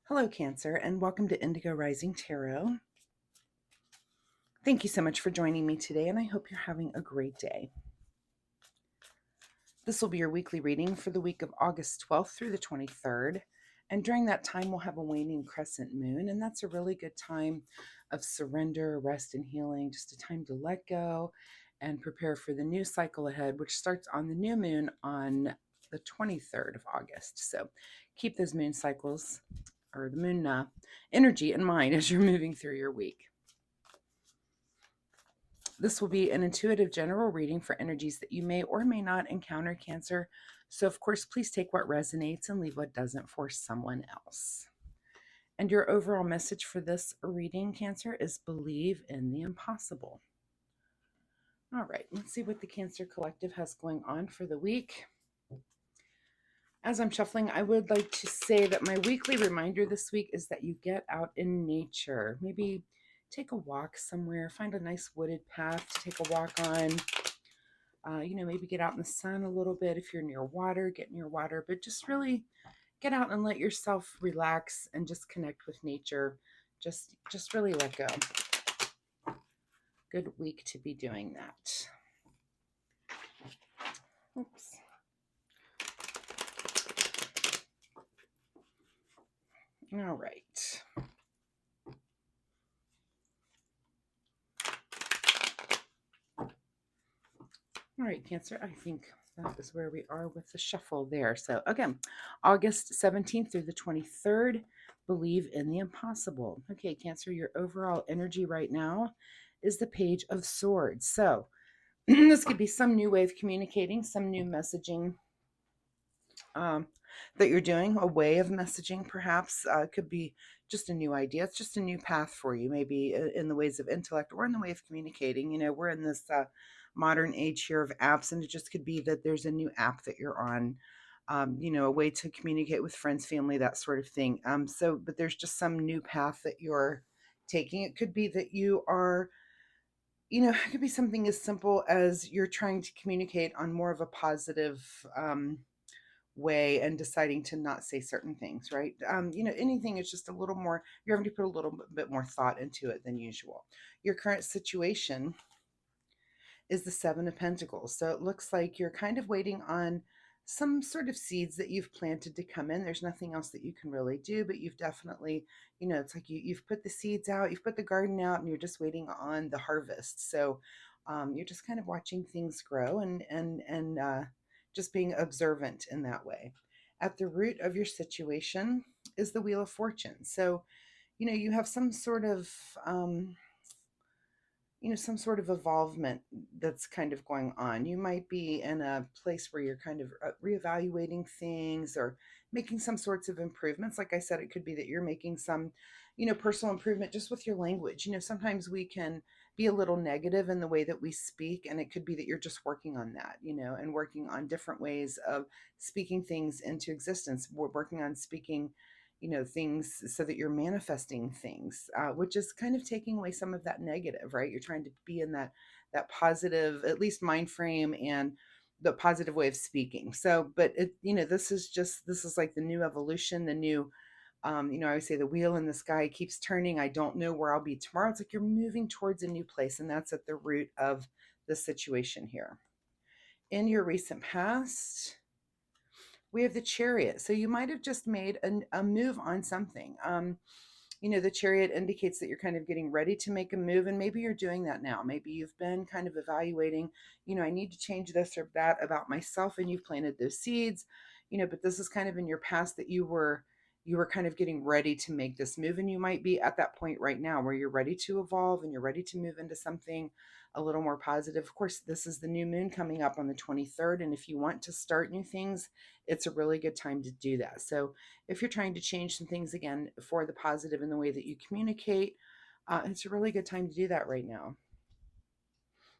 Hello, Cancer, and welcome to Indigo Rising Tarot. Thank you so much for joining me today, and I hope you're having a great day. This will be your weekly reading for the week of August 12th through the 23rd. And during that time, we'll have a waning crescent moon, and that's a really good time of surrender, rest, and healing, just a time to let go and prepare for the new cycle ahead, which starts on the new moon on the 23rd of August. So keep those moon cycles or the moon energy in mind as you're moving through your week. This will be an intuitive general reading for energies that you may or may not encounter, Cancer. So, of course, please take what resonates and leave what doesn't for someone else. And your overall message for this reading, Cancer, is believe in the impossible. All right, let's see what the Cancer Collective has going on for the week. As I'm shuffling, I would like to say that my weekly reminder this week is that you get out in nature. Maybe take a walk somewhere, find a nice wooded path to take a walk on. Maybe get out in the sun a little bit. If you're near water, get near water, but just really get out and let yourself relax and just connect with nature. Just really let go. Good week to be doing that. Oops. All right. All right, Cancer, I think that is where we are with the shuffle there. So again, August 17th through the 23rd, believe in the impossible. Okay, Cancer, your overall energy right now is the Page of Swords. So this could be some new way of communicating, some new messaging that you're doing, a way of messaging perhaps. It could be just a new idea. It's just a new path for you, maybe in the ways of intellect or in the way of communicating. We're in this modern age here of apps, and it just could be that there's a new app that you're on, a way to communicate with friends, family, that sort of thing. But there's just some new path that you're taking. It could be that you are, it could be something as simple as you're trying to communicate on more of a positive way and deciding to not say certain things, right? Anything is just a little more, you're having to put a little bit more thought into it than usual. Your current situation is the Seven of Pentacles. So it looks like you're kind of waiting on some sort of seeds that you've planted to come in. There's nothing else that you can really do, but you've definitely, it's like you've put the seeds out, you've put the garden out, and you're just waiting on the harvest. So you're just kind of watching things grow and just being observant in that way. At the root of your situation is the Wheel of Fortune. So, you have some sort of some sort of evolvement that's kind of going on. You might be in a place where you're kind of reevaluating things or making some sorts of improvements. Like I said, it could be that you're making some, personal improvement just with your language. Sometimes we can be a little negative in the way that we speak, and it could be that you're just working on that, and working on different ways of speaking things into existence. We're working on speaking things so that you're manifesting things, which is kind of taking away some of that negative, right? You're trying to be in that positive, at least mind frame, and the positive way of speaking. So, but this is like the new evolution, the new, I always say the wheel in the sky keeps turning. I don't know where I'll be tomorrow. It's like you're moving towards a new place, and that's at the root of the situation here. In your recent past, we have the Chariot. So you might have just made a move on something. The Chariot indicates that you're kind of getting ready to make a move, and maybe you're doing that now. Maybe you've been kind of evaluating, I need to change this or that about myself, and you've planted those seeds, but this is kind of in your past that you were kind of getting ready to make this move, and you might be at that point right now where you're ready to evolve and you're ready to move into something a little more positive. Of course, this is the new moon coming up on the 23rd, and if you want to start new things, it's a really good time to do that. So if you're trying to change some things again for the positive in the way that you communicate, it's a really good time to do that right now.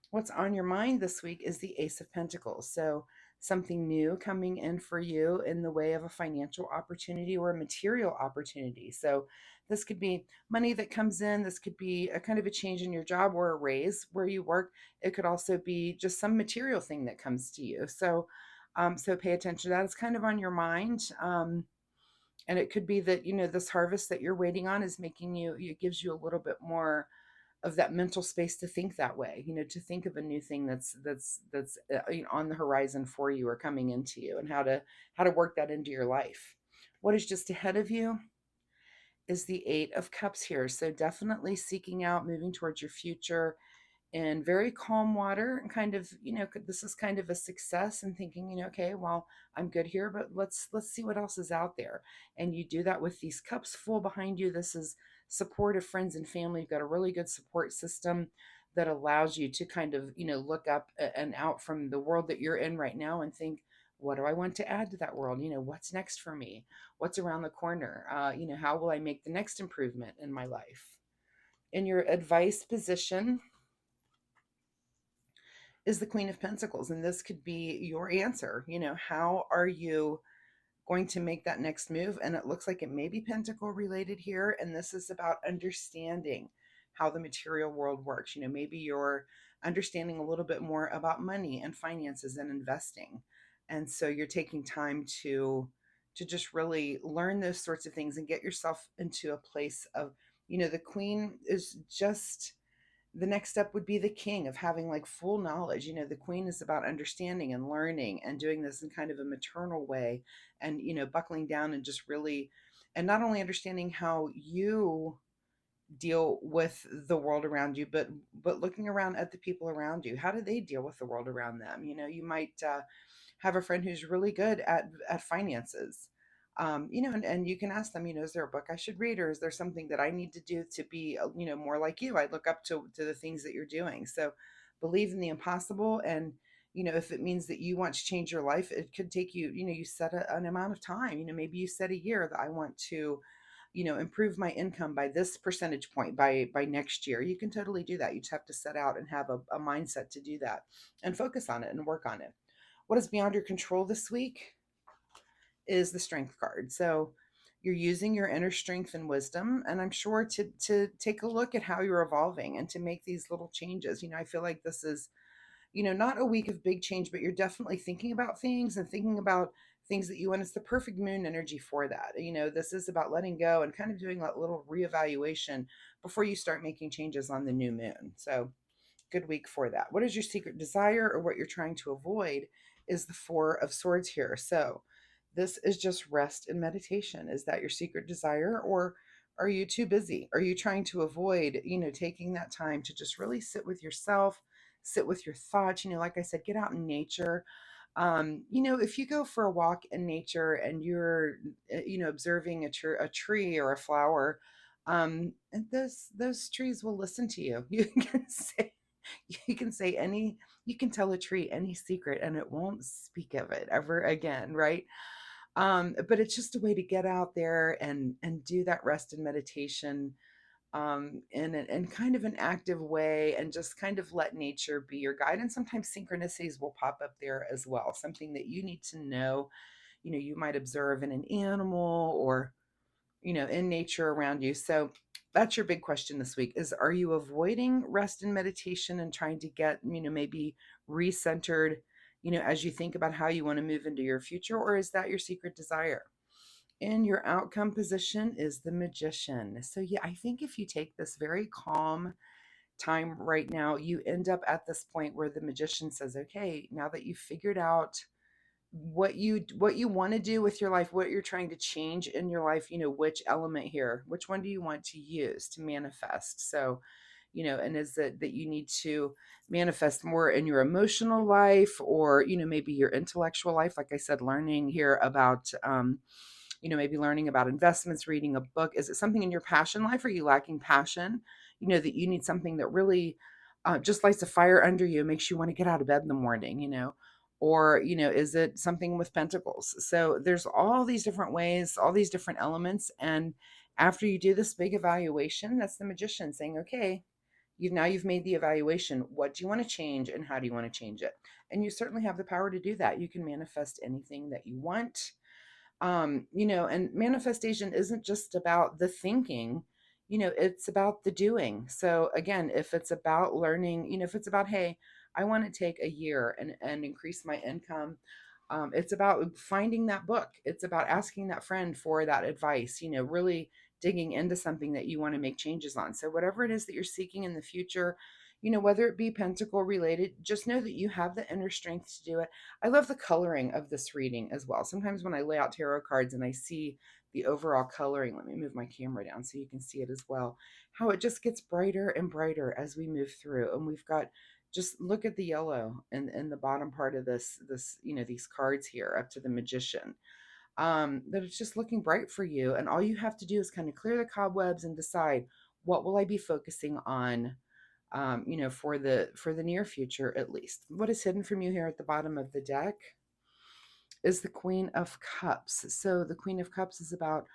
What's on your mind this week is the Ace of Pentacles. So something new coming in for you in the way of a financial opportunity or a material opportunity. So this could be money that comes in. This could be a kind of a change in your job or a raise where you work. It could also be just some material thing that comes to you. So pay attention to that. It's kind of on your mind. And it could be that, this harvest that you're waiting on is making you, it gives you a little bit more of that mental space to think that way, to think of a new thing that's on the horizon for you or coming into you, and how to work that into your life. What is just ahead of you is the 8 of Cups here. So definitely seeking out, moving towards your future in very calm water, and kind of, this is kind of a success, and thinking, okay, well, I'm good here, but let's see what else is out there. And you do that with these cups full behind you. This is support of friends and family. You've got a really good support system that allows you to kind of, look up and out from the world that you're in right now and think, what do I want to add to that world? What's next for me? What's around the corner? How will I make the next improvement in my life? In your advice position is the Queen of Pentacles. And this could be your answer. How are you going to make that next move? And it looks like it may be pentacle related here. And this is about understanding how the material world works. Maybe you're understanding a little bit more about money and finances and investing. And so you're taking time to just really learn those sorts of things and get yourself into a place of, the Queen is just, the next step would be the king of having like full knowledge. The queen is about understanding and learning and doing this in kind of a maternal way, and buckling down and just really, and not only understanding how you deal with the world around you, but looking around at the people around you. How do they deal with the world around them? You might have a friend who's really good at finances. And you can ask them, is there a book I should read, or is there something that I need to do to be, more like you? I look up to the things that you're doing. So believe in the impossible. And, if it means that you want to change your life, it could take you, you set an amount of time, maybe you set a year that I want to, improve my income by this percentage point by next year. You can totally do that. You just have to set out and have a mindset to do that, and focus on it and work on it. What is beyond your control this week is the Strength card. So you're using your inner strength and wisdom, and I'm sure to take a look at how you're evolving and to make these little changes. I feel like this is, not a week of big change, but you're definitely thinking about things and thinking about things that you want. It's the perfect moon energy for that. This is about letting go and kind of doing that little reevaluation before you start making changes on the new moon. So good week for that. What is your secret desire, or what you're trying to avoid, is the Four of Swords here. So this is just rest and meditation. Is that your secret desire, or are you too busy? Are you trying to avoid, taking that time to just really sit with yourself, sit with your thoughts? Like I said, get out in nature. If you go for a walk in nature and you're, observing a tree or a flower, and those trees will listen to you. You can say any, you can tell a tree any secret and it won't speak of it ever again, right? But it's just a way to get out there and do that rest and meditation, in kind of an active way, and just kind of let nature be your guide. And sometimes synchronicities will pop up there as well, something that you need to know. You might observe in an animal, or in nature around you. So that's your big question this week: is, are you avoiding rest and meditation and trying to get, maybe recentered, as you think about how you want to move into your future, or is that your secret desire? In your outcome position is the Magician. So yeah, I think if you take this very calm time right now, you end up at this point where the Magician says, okay, now that you've figured out what you want to do with your life, what you're trying to change in your life, which element here, which one do you want to use to manifest? So, and is it that you need to manifest more in your emotional life, or maybe your intellectual life, like I said, learning here about, maybe learning about investments, reading a book? Is it something in your passion life? Are you lacking passion, that you need something that really, just lights a fire under you, makes you want to get out of bed in the morning, or is it something with pentacles? So there's all these different ways, all these different elements. And after you do this big evaluation, that's the Magician saying, okay, you've made the evaluation. What do you want to change, and how do you want to change it? And you certainly have the power to do that. You can manifest anything that you want. And manifestation isn't just about the thinking, it's about the doing. So again, if it's about learning, if it's about, hey, I want to take a year and increase my income, It's about finding that book. It's about asking that friend for that advice, really digging into something that you want to make changes on. So, whatever it is that you're seeking in the future, whether it be pentacle related, just know that you have the inner strength to do it. I love the coloring of this reading as well. Sometimes when I lay out tarot cards and I see the overall coloring, let me move my camera down so you can see it as well, how it just gets brighter and brighter as we move through. And we've got, just look at the yellow in the bottom part of this these cards here up to the Magician, that it's just looking bright for you, and all you have to do is kind of clear the cobwebs and decide, what will I be focusing on, for the near future. At least what is hidden from you here at the bottom of the deck is the Queen of Cups. So the Queen of Cups is about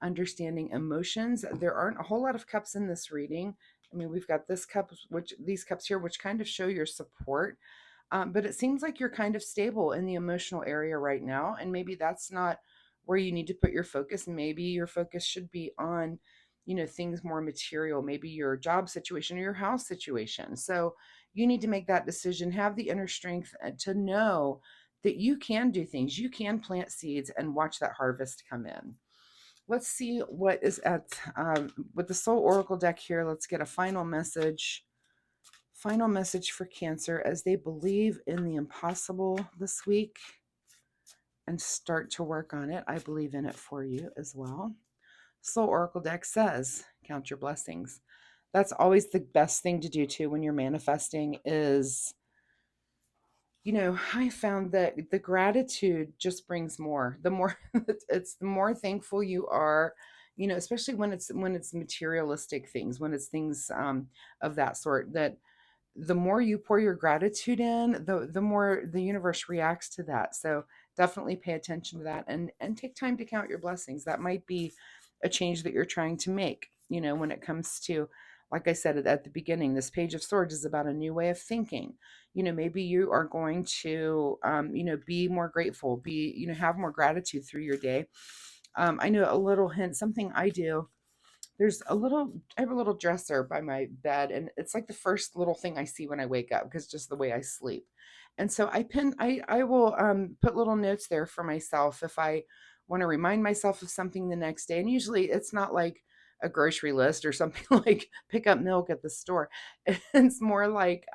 understanding emotions. There aren't a whole lot of cups in this reading. I mean, we've got this cup, which these cups here, which kind of show your support. But it seems like you're kind of stable in the emotional area right now. And maybe that's not where you need to put your focus. Maybe your focus should be on, things more material, maybe your job situation or your house situation. So you need to make that decision, have the inner strength to know that you can do things. You can plant seeds and watch that harvest come in. Let's see what is at with the Soul Oracle deck here. Let's get a final message. Final message for Cancer as they believe in the impossible this week and start to work on it. I believe in it for you as well. Soul Oracle deck says, count your blessings. That's always the best thing to do too when you're manifesting is, I found that the gratitude just brings more. The more it's the more thankful you are, especially when it's materialistic things, when it's things of that sort, that the more you pour your gratitude in, the more the universe reacts to that. So definitely pay attention to that, and take time to count your blessings. That might be a change that you're trying to make, when it comes to, like I said at the beginning, this Page of Swords is about a new way of thinking. Maybe you are going to, be more grateful, have more gratitude through your day. I know a little hint, something I do, I have a little dresser by my bed, and it's like the first little thing I see when I wake up, because just the way I sleep. And so I will put little notes there for myself if I want to remind myself of something the next day. And usually it's not like a grocery list or something like pick up milk at the store. It's more like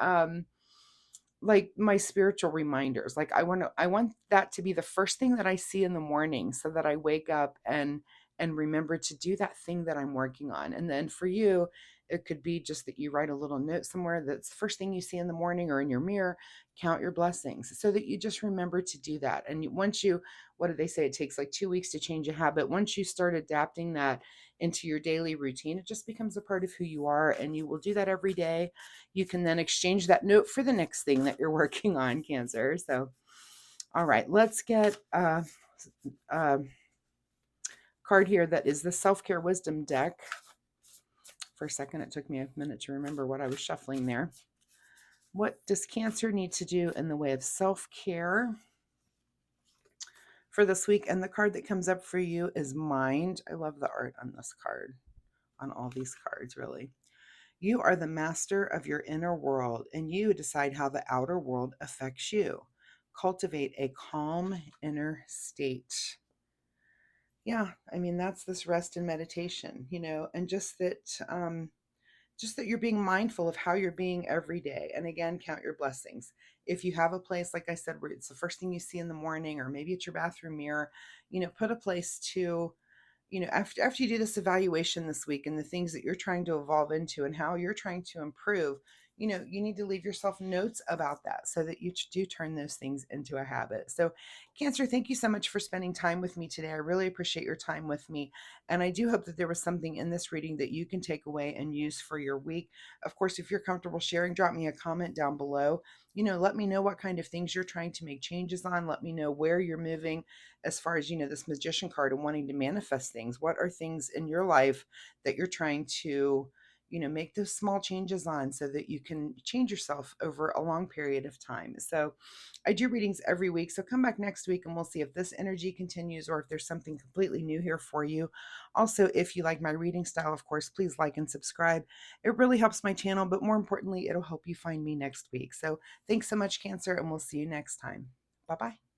my spiritual reminders. Like I want that to be the first thing that I see in the morning, so that I wake up and remember to do that thing that I'm working on. And then for you, it could be just that you write a little note somewhere that's the first thing you see in the morning, or in your mirror, count your blessings, so that you just remember to do that. And once you, what do they say, it takes like 2 weeks to change a habit. Once you start adapting that into your daily routine, it just becomes a part of who you are, and you will do that every day. You can then exchange that note for the next thing that you're working on, Cancer. So, all right, let's get a card here that is the Self-Care Wisdom deck. For a second, it took me a minute to remember what I was shuffling there. What does Cancer need to do in the way of self-care for this week? And the card that comes up for you is Mind. I love the art on this card, on all these cards, really. You are the master of your inner world, and you decide how the outer world affects you. Cultivate a calm inner state. Yeah, I mean, that's this rest and meditation, and just that you're being mindful of how you're being every day. And again, count your blessings. If you have a place, like I said, where it's the first thing you see in the morning, or maybe it's your bathroom mirror, put a place to, after you do this evaluation this week, and the things that you're trying to evolve into and how you're trying to improve, you need to leave yourself notes about that, so that you do turn those things into a habit. So Cancer, thank you so much for spending time with me today. I really appreciate your time with me. And I do hope that there was something in this reading that you can take away and use for your week. Of course, if you're comfortable sharing, drop me a comment down below. Let me know what kind of things you're trying to make changes on. Let me know where you're moving as far as, this Magician card and wanting to manifest things. What are things in your life that you're trying to, make those small changes on, so that you can change yourself over a long period of time. So I do readings every week. So come back next week and we'll see if this energy continues, or if there's something completely new here for you. Also, if you like my reading style, of course, please like and subscribe. It really helps my channel, but more importantly, it'll help you find me next week. So thanks so much, Cancer, and we'll see you next time. Bye-bye.